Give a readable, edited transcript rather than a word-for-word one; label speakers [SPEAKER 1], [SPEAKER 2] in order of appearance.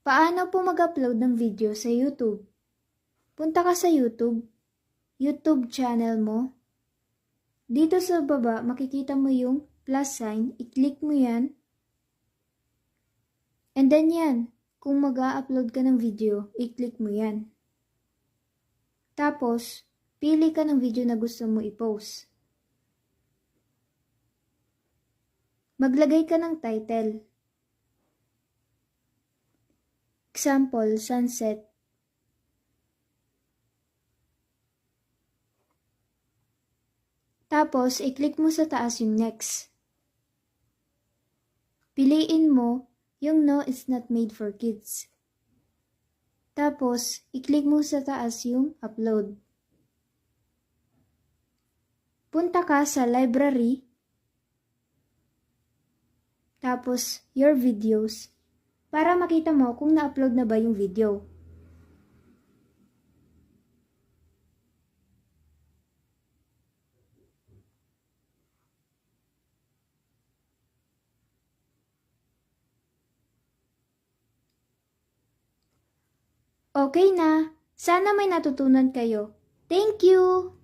[SPEAKER 1] Paano po mag-upload ng video sa YouTube? Punta ka sa YouTube channel mo. Dito sa baba, makikita mo yung plus sign. I-click mo yan. And then yan, kung mag-upload ka ng video, i-click mo yan. Tapos, pili ka ng video na gusto mo i-post. Maglagay ka ng title. Example, sunset. Tapos, i-click mo sa taas yung next. Piliin mo yung no, it's not made for kids. Tapos, i-click mo sa taas yung upload. Punta ka sa library. Tapos, your videos. Para makita mo kung na-upload na ba yung video. Okay na. Sana may natutunan kayo. Thank you!